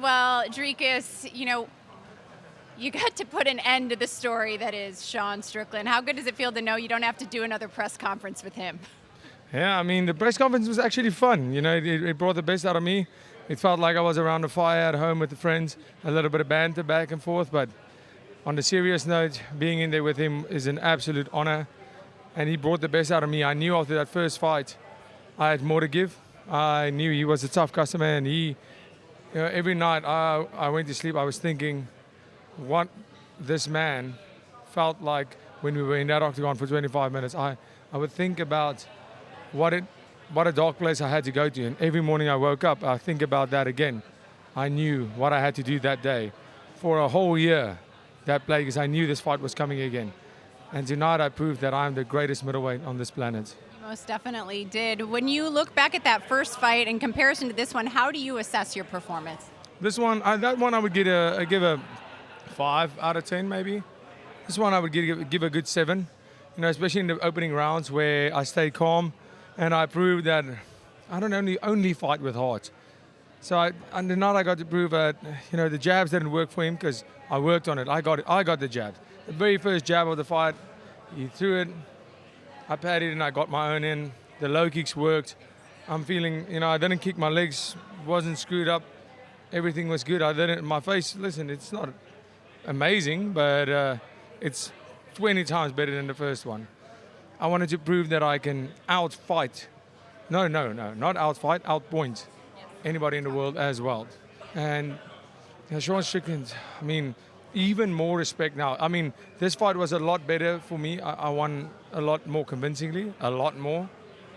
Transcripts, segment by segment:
Well, Dricus, you got to put an end to the story that is Sean Strickland. How good does it feel to know you don't have to do another press conference with him? Yeah, I mean, the press conference was actually fun. It brought the best out of me. It felt like I was around a fire at home with the friends, a little bit of banter back and forth. But on the serious note, being in there with him is an absolute honor. And he brought the best out of me. I knew after that first fight, I had more to give. I knew he was a tough customer, and every night I went to sleep, I was thinking what this man felt like when we were in that octagon for 25 minutes. I would think about what a dark place I had to go to, and every morning I woke up, I think about that again. I knew what I had to do that day. For a whole year, that play, because I knew this fight was coming again. And tonight I proved that I'm the greatest middleweight on this planet. You most definitely did. When you look back at that first fight in comparison to this one, how do you assess your performance? This one, that one I would give a 5 out of 10 maybe. This one I would give a good 7. Especially in the opening rounds where I stayed calm and I proved that I don't only fight with heart. So and tonight I got to prove that the jabs didn't work for him because I worked on it. I got the jab. The very first jab of the fight, he threw it, I patted and I got my own in. The low kicks worked. I'm feeling, I didn't kick my legs, wasn't screwed up. Everything was good. My face, listen, it's not amazing, but it's 20 times better than the first one. I wanted to prove that I can outfight. No, not outfight, outpoint anybody in the world as well. And Sean Strickland, I mean, even more respect now. I mean, this fight was a lot better for me. I won a lot more convincingly, a lot more.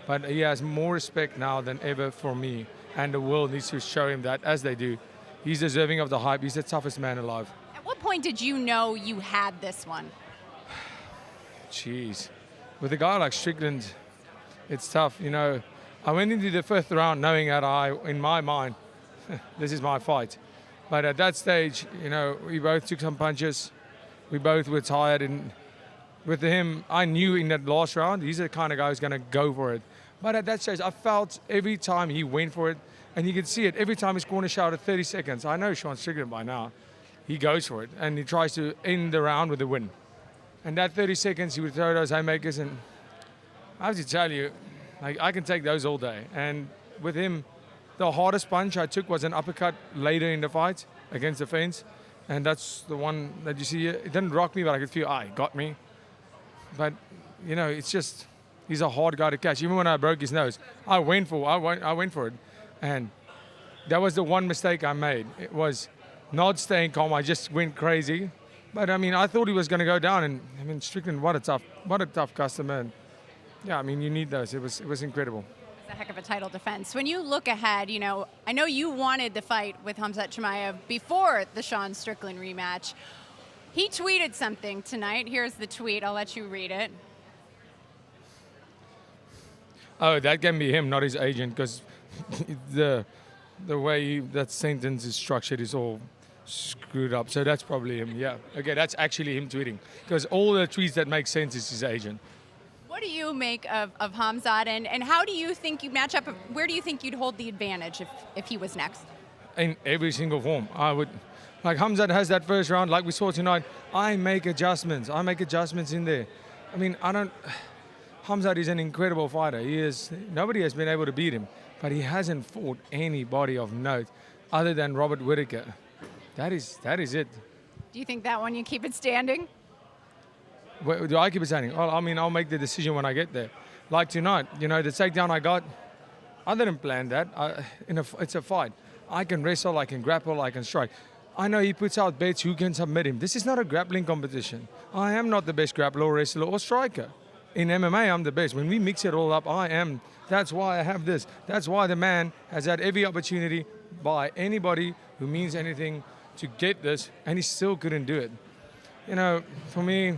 But he has more respect now than ever for me. And the world needs to show him that, as they do. He's deserving of the hype. He's the toughest man alive. At what point did you know you had this one? Jeez. With a guy like Strickland, it's tough. I went into the 5th round knowing that in my mind, this is my fight. But at that stage, we both took some punches. We both were tired. And with him, I knew in that last round, he's the kind of guy who's going to go for it. But at that stage, I felt every time he went for it, and you could see it, every time his corner shouted 30 seconds. I know Sean Strickland by now. He goes for it, and he tries to end the round with a win. And that 30 seconds, he would throw those haymakers, and I have to tell you, I can take those all day. And with him, the hardest punch I took was an uppercut later in the fight against the fence. And that's the one that you see here. It didn't rock me, but I could feel, he got me. But, it's just, he's a hard guy to catch. Even when I broke his nose, I went for it. And that was the one mistake I made. It was not staying calm. I just went crazy. But, I thought he was going to go down. And, Strickland, what a tough customer. And, yeah, you need those. It was incredible. It's a heck of a title defense. When you look ahead, I know you wanted the fight with Khamzat Chimaev before the Sean Strickland rematch. He tweeted something tonight. Here's the tweet. I'll let you read it. Oh, that can be him, not his agent, because the way that sentence is structured is all screwed up. So that's probably him, yeah. Okay, that's actually him tweeting, because all the tweets that make sense is his agent. What do you make of Khamzat, and how do you think you match up? Where do you think you'd hold the advantage if he was next? In every single form. I would, like Khamzat has that first round, like we saw tonight, I make adjustments in there. Khamzat is an incredible fighter. Nobody has been able to beat him, but he hasn't fought anybody of note other than Robert Whittaker. That is it. Do you think that one you keep it standing? Do I keep it standing? Well, I'll make the decision when I get there. Like tonight, the takedown I got, I didn't plan that. It's a fight. I can wrestle, I can grapple, I can strike. I know he puts out bets who can submit him. This is not a grappling competition. I am not the best grappler, wrestler, or striker. In MMA, I'm the best. When we mix it all up, I am. That's why I have this. That's why the man has had every opportunity by anybody who means anything to get this, and he still couldn't do it. For me,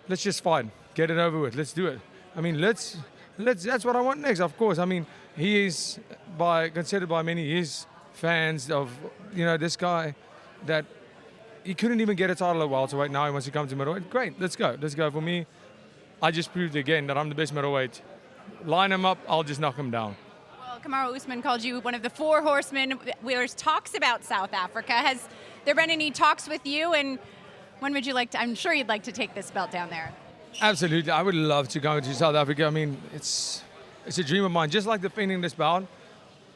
let's just fight, get it over with. Let's do it. Let's. That's what I want next. Of course. He is considered by many his fans of this guy that he couldn't even get a title at welterweight. Now he wants to come to middleweight. Great. Let's go. For me, I just proved again that I'm the best middleweight. Line him up. I'll just knock him down. Well, Kamaru Usman called you one of the 4 horsemen. There's talks about South Africa. Has there been any talks with you? And when would you like to? I'm sure you'd like to take this belt down there. Absolutely, I would love to go to South Africa. I mean, it's a dream of mine. Just like defending this belt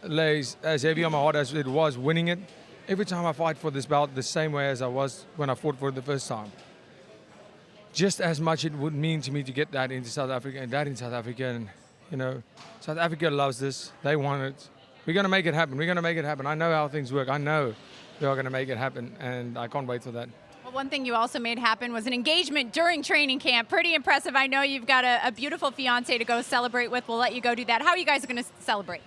lays as heavy on my heart as it was winning it. Every time I fight for this belt, the same way as I was when I fought for it the first time. Just as much it would mean to me to get that into South Africa and that in South Africa. And, you know, South Africa loves this. They want it. We're going to make it happen. We're going to make it happen. I know how things work. I know we are going to make it happen, and I can't wait for that. Well, one thing you also made happen was an engagement during training camp. Pretty impressive. I know you've got a beautiful fiance to go celebrate with. We'll let you go do that. How are you guys going to celebrate?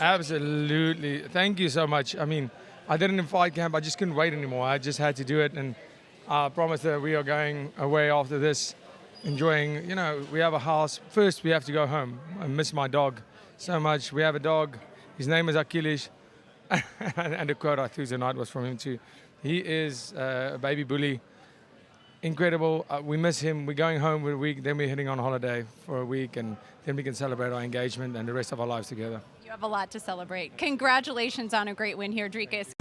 Absolutely. Thank you so much. I mean, I did it in fight camp. I just couldn't wait anymore. I just had to do it, and I promise that we are going away after this, enjoying, you know, we have a house. First, we have to go home. I miss my dog so much. We have a dog. His name is Achilles. And the quote I threw tonight was from him too. He is a baby bully. Incredible. We miss him. We're going home for a week. Then we're heading on holiday for a week. And then we can celebrate our engagement and the rest of our lives together. You have a lot to celebrate. Congratulations on a great win here, Dricus.